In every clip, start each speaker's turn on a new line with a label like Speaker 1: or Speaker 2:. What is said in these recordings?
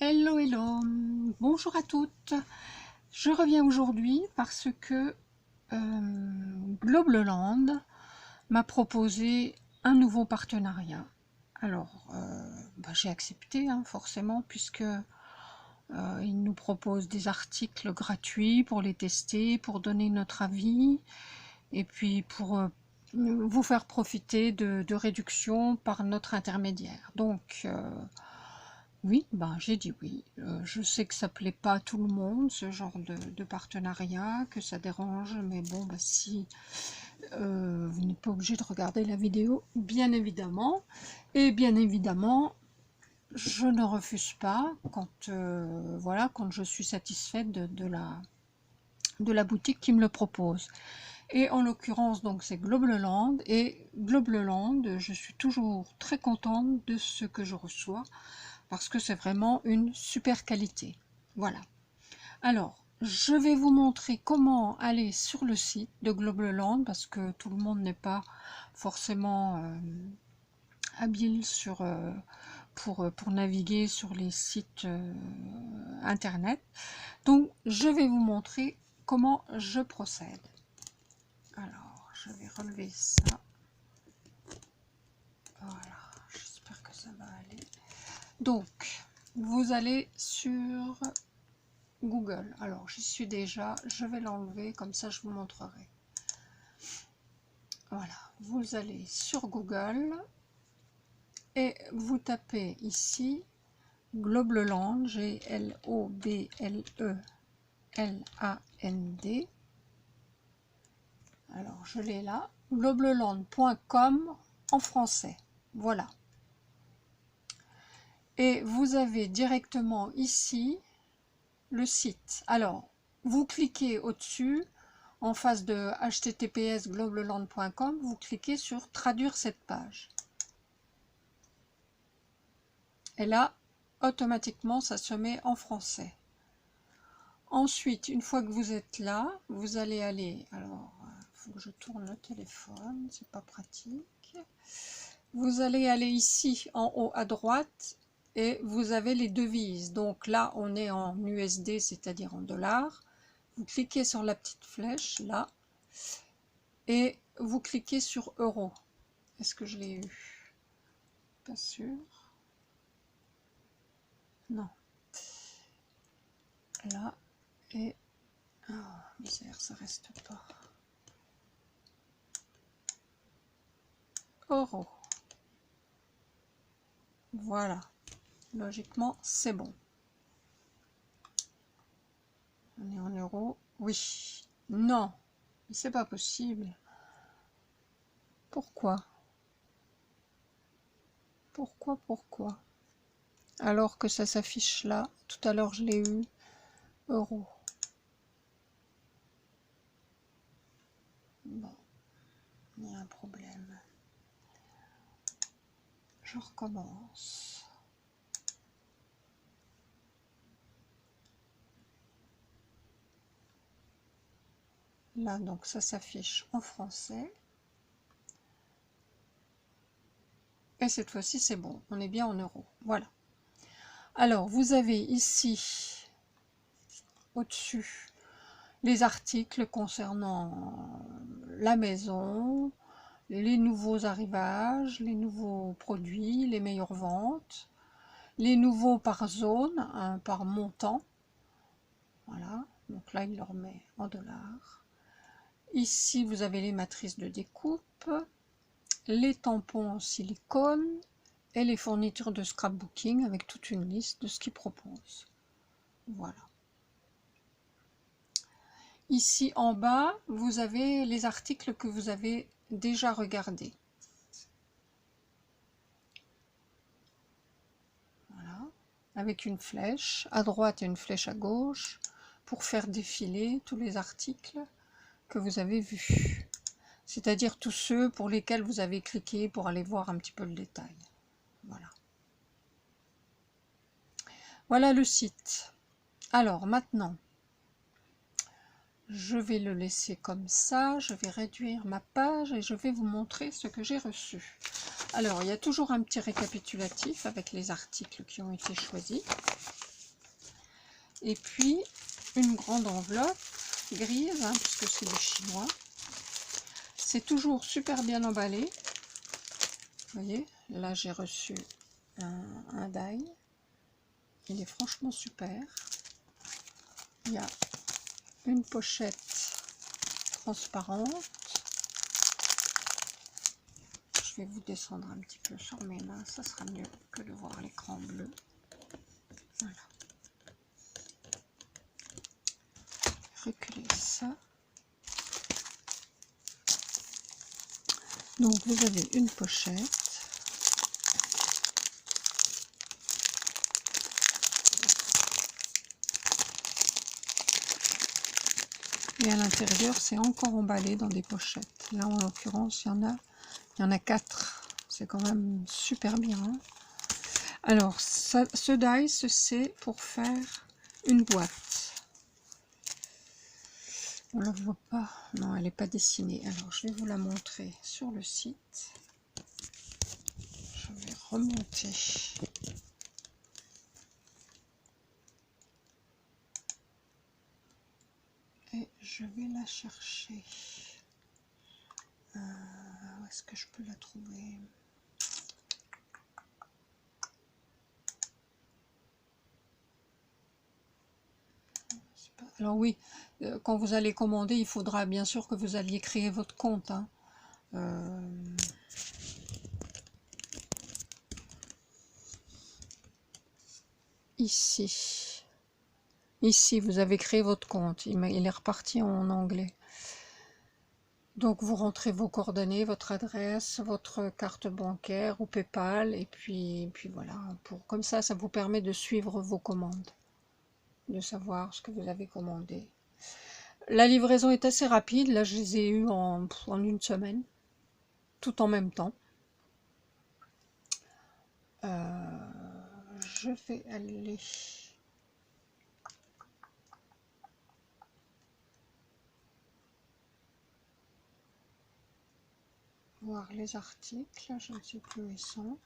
Speaker 1: Hello, hello, bonjour à toutes. Je reviens aujourd'hui parce que Globleland m'a proposé un nouveau partenariat. Alors, j'ai accepté, hein, forcément, puisque il nous propose des articles gratuits pour les tester, pour donner notre avis, et puis pour vous faire profiter de réductions par notre intermédiaire. Donc, oui, j'ai dit oui. Je sais que ça plaît pas à tout le monde, ce genre de partenariat, que ça dérange, mais bon, si vous n'êtes pas obligé de regarder la vidéo, bien évidemment. Et bien évidemment, je ne refuse pas quand, voilà, quand je suis satisfaite de la boutique qui me le propose. Et en l'occurrence, donc c'est Globleland, et Globleland, je suis toujours très contente de ce que je reçois, parce que c'est vraiment une super qualité. Voilà. Alors, je vais vous montrer comment aller sur le site de Globleland, parce que tout le monde n'est pas forcément habile pour naviguer sur les sites internet. Donc, je vais vous montrer comment je procède. Alors, je vais relever ça. Voilà, j'espère que ça va aller. Donc, vous allez sur Google. Alors, j'y suis déjà. Je vais l'enlever, comme ça je vous montrerai. Voilà, vous allez sur Google et vous tapez ici Globleland, Globleland. Alors, je l'ai là. Globleland.com en français. Voilà. Et vous avez directement ici le site. Alors, vous cliquez au-dessus, en face de https globleland.com, vous cliquez sur traduire cette page. Et là, automatiquement, ça se met en français. Ensuite, une fois que vous êtes là, vous allez aller, alors, il faut que je tourne le téléphone, c'est pas pratique. Vous allez aller ici, en haut à droite, et vous avez les devises. Donc là, on est en USD, c'est-à-dire en dollars. Vous cliquez sur la petite flèche, là, et vous cliquez sur euro. Est-ce que je l'ai eu? Pas sûr. Non. Là, et... oh, misère, ça reste pas. Euro. Voilà. Logiquement, c'est bon. On est en euros. Oui. Non. Mais c'est pas possible. Pourquoi? Pourquoi? Alors que ça s'affiche là. Tout à l'heure, je l'ai eu. Euro. Bon. Il y a un problème. Je recommence. Là, donc, ça s'affiche en français. Et cette fois-ci, c'est bon. On est bien en euros. Voilà. Alors, vous avez ici, au-dessus, les articles concernant la maison, les nouveaux arrivages, les nouveaux produits, les meilleures ventes, les nouveaux par zone, hein, par montant. Voilà. Donc là, il le remet en dollars. Ici, vous avez les matrices de découpe, les tampons en silicone et les fournitures de scrapbooking avec toute une liste de ce qu'ils proposent. Voilà. Ici en bas, vous avez les articles que vous avez déjà regardés. Voilà. Avec une flèche à droite et une flèche à gauche pour faire défiler tous les articles que vous avez vus. C'est-à-dire tous ceux pour lesquels vous avez cliqué pour aller voir un petit peu le détail. Voilà. Voilà le site. Alors maintenant, je vais le laisser comme ça, je vais réduire ma page et je vais vous montrer ce que j'ai reçu. Alors, il y a toujours un petit récapitulatif avec les articles qui ont été choisis. Et puis une grande enveloppe grise, hein, puisque c'est du chinois. C'est toujours super bien emballé. Vous voyez, là j'ai reçu un die. Il est franchement super. Il y a une pochette transparente. Je vais vous descendre un petit peu sur mes mains, ça sera mieux que de voir l'écran bleu. Voilà. Reculer ça. Donc vous avez une pochette. Et à l'intérieur, c'est encore emballé dans des pochettes. Là, en l'occurrence, il y en a 4. C'est quand même super bien. Hein. Alors, ce dice, c'est pour faire une boîte. On ne la voit pas. Non, elle n'est pas dessinée. Alors, je vais vous la montrer sur le site. Je vais remonter. Et je vais la chercher. Où est-ce que je peux la trouver? Alors oui, quand vous allez commander, il faudra bien sûr que vous alliez créer votre compte. Hein. Ici, vous avez créé votre compte. Il est reparti en anglais. Donc vous rentrez vos coordonnées, votre adresse, votre carte bancaire ou PayPal, et puis voilà. Comme ça vous permet de suivre vos commandes, de savoir ce que vous avez commandé. La livraison est assez rapide. Là, je les ai eus en une semaine, tout en même temps. Je vais aller voir les articles. Je ne sais plus où ils sont.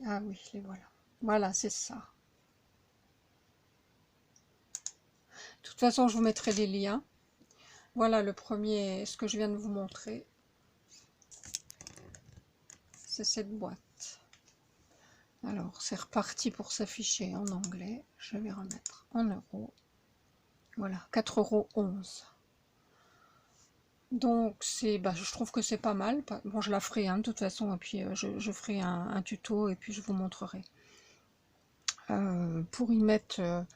Speaker 1: Ah oui, les voilà. Voilà, c'est ça. De toute façon, je vous mettrai des liens. Voilà le premier, ce que je viens de vous montrer. C'est cette boîte. Alors, c'est reparti pour s'afficher en anglais. Je vais remettre en euros. Voilà, 4,11 €. Donc, je trouve que c'est pas mal. Bon, je la ferai, hein, de toute façon, et puis je ferai un tuto, et puis je vous montrerai. Pour y mettre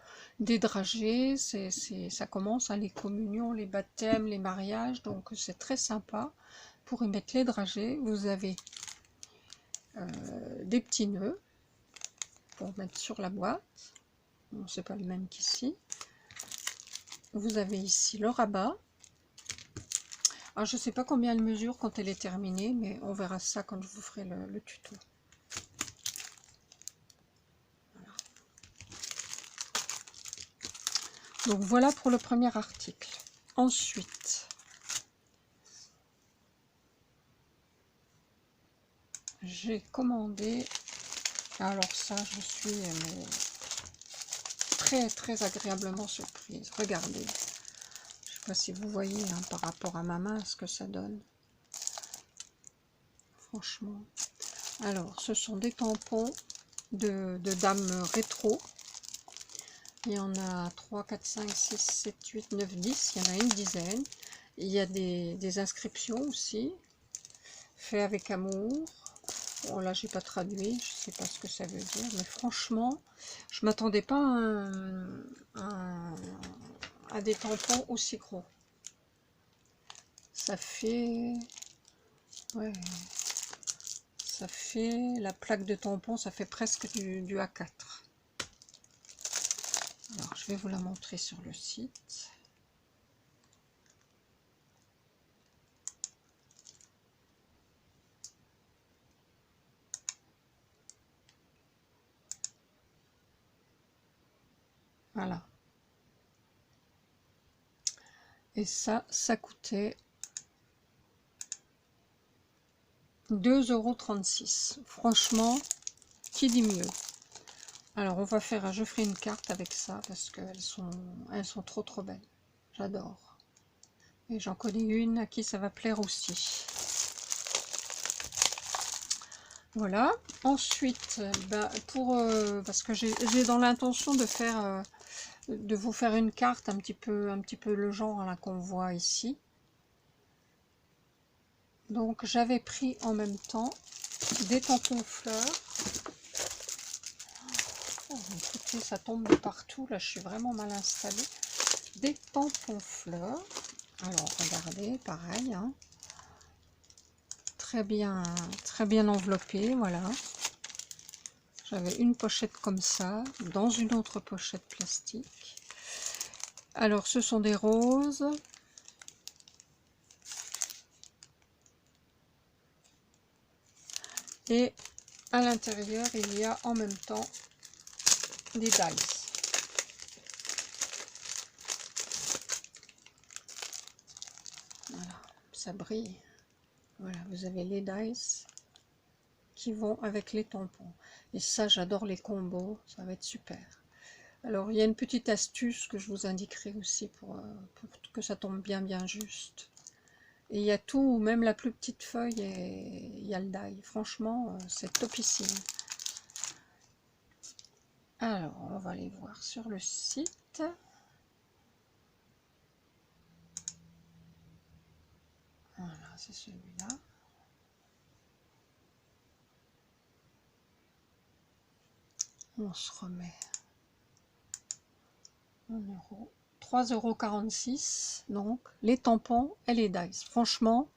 Speaker 1: des dragées, ça commence, hein, les communions, les baptêmes, les mariages, donc c'est très sympa. Pour y mettre les dragées, vous avez des petits nœuds pour mettre sur la boîte. Bon, c'est pas le même qu'ici. Vous avez ici le rabat. Alors, je sais pas combien elle mesure quand elle est terminée, mais on verra ça quand je vous ferai le tuto. Voilà. Donc voilà pour le premier article. Ensuite, j'ai commandé, alors ça je suis très agréablement surprise. Regardez, je ne sais pas si vous voyez, hein, par rapport à ma main ce que ça donne. Franchement. Alors, ce sont des tampons de dames rétro. Il y en a 3, 4, 5, 6, 7, 8, 9, 10. Il y en a une dizaine. Il y a des inscriptions aussi. Fait avec amour. Bon, là, j'ai pas traduit. Je sais pas ce que ça veut dire. Mais franchement, je m'attendais pas à des tampons aussi gros. Ça fait... Ouais. Ça fait... La plaque de tampon, ça fait presque du A4. Alors, je vais vous la montrer sur le site. Voilà. Et ça coûtait 2,36 €. Franchement, qui dit mieux? Alors, on va faire, je ferai une carte avec ça parce qu'elles sont trop belles. J'adore. Et j'en connais une à qui ça va plaire aussi. Voilà. Ensuite, parce que j'ai dans l'intention de faire, de vous faire une carte un petit peu le genre là qu'on voit ici. Donc, j'avais pris en même temps des tampons fleurs. Oh, écoutez, ça tombe de partout. Là, je suis vraiment mal installée. Des tampons fleurs. Alors, regardez, pareil, hein. Très bien enveloppé, voilà. J'avais une pochette comme ça, dans une autre pochette plastique. Alors, ce sont des roses. Et à l'intérieur, il y a en même temps des dice. Voilà, ça brille. Voilà, vous avez les dice qui vont avec les tampons. Et ça, j'adore les combos, ça va être super. Alors, il y a une petite astuce que je vous indiquerai aussi pour que ça tombe bien juste. Et il y a tout, même la plus petite feuille, et il y a le die. Franchement, c'est topissime. Alors, on va aller voir sur le site. Voilà, c'est celui-là. On se remet en euros. 3,46 €, donc les tampons et les dice. Franchement,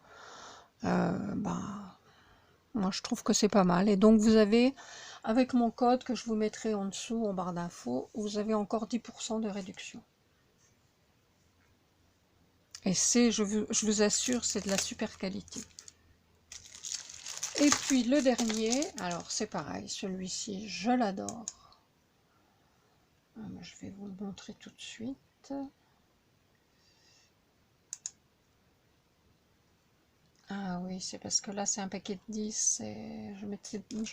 Speaker 1: moi je trouve que c'est pas mal. Et donc vous avez, avec mon code que je vous mettrai en dessous en barre d'infos, vous avez encore 10% de réduction. Et c'est, je vous assure, c'est de la super qualité. Et puis le dernier, alors c'est pareil, celui-ci je l'adore. Je vais vous le montrer tout de suite. Ah oui, c'est parce que là c'est un paquet de 10 et je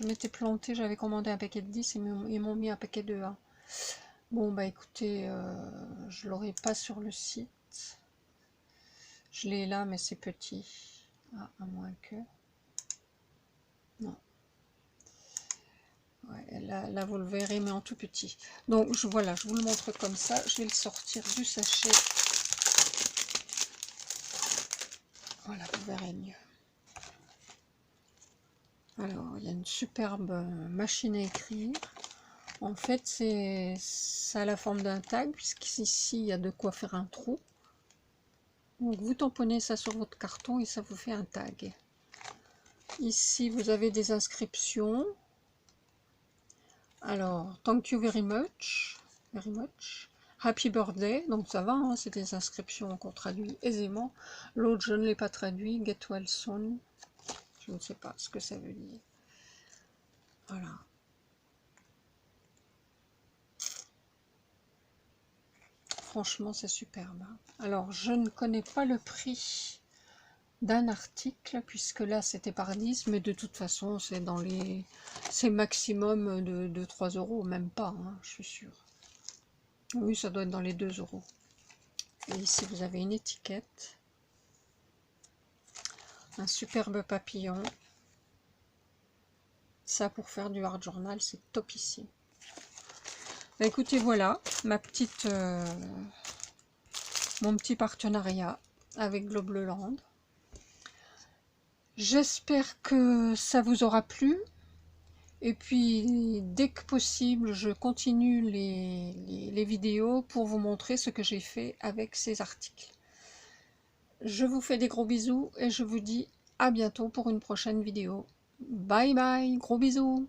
Speaker 1: m'étais plantée, j'avais commandé un paquet de 10 et ils m'ont mis un paquet de 1. Bon bah écoutez, je l'aurai pas sur le site. Je l'ai là mais c'est petit. Ah, à moins que... Non. Ouais, là vous le verrez mais en tout petit. Donc voilà, je vous le montre comme ça. Je vais le sortir du sachet. Voilà, vous verrez mieux. Alors, il y a une superbe machine à écrire. En fait, ça a la forme d'un tag, puisqu'ici, il y a de quoi faire un trou. Donc, vous tamponnez ça sur votre carton et ça vous fait un tag. Ici, vous avez des inscriptions. Alors, thank you very much. Happy birthday. Donc, ça va, hein, c'est des inscriptions qu'on traduit aisément. L'autre, je ne l'ai pas traduit. Get well soon. Je ne sais pas ce que ça veut dire. Voilà. Franchement, c'est superbe. Alors, je ne connais pas le prix d'un article, puisque là, c'était par 10, mais de toute façon, c'est dans les... c'est maximum de 3 €, même pas, hein, je suis sûre. Oui, ça doit être dans les 2 €. Et ici, vous avez une étiquette. Un superbe papillon. Ça, pour faire du hard journal, c'est top ici. Bah, écoutez, voilà, mon petit partenariat avec Globleland. J'espère que ça vous aura plu. Et puis, dès que possible, je continue les vidéos pour vous montrer ce que j'ai fait avec ces articles. Je vous fais des gros bisous et je vous dis à bientôt pour une prochaine vidéo. Bye bye, gros bisous.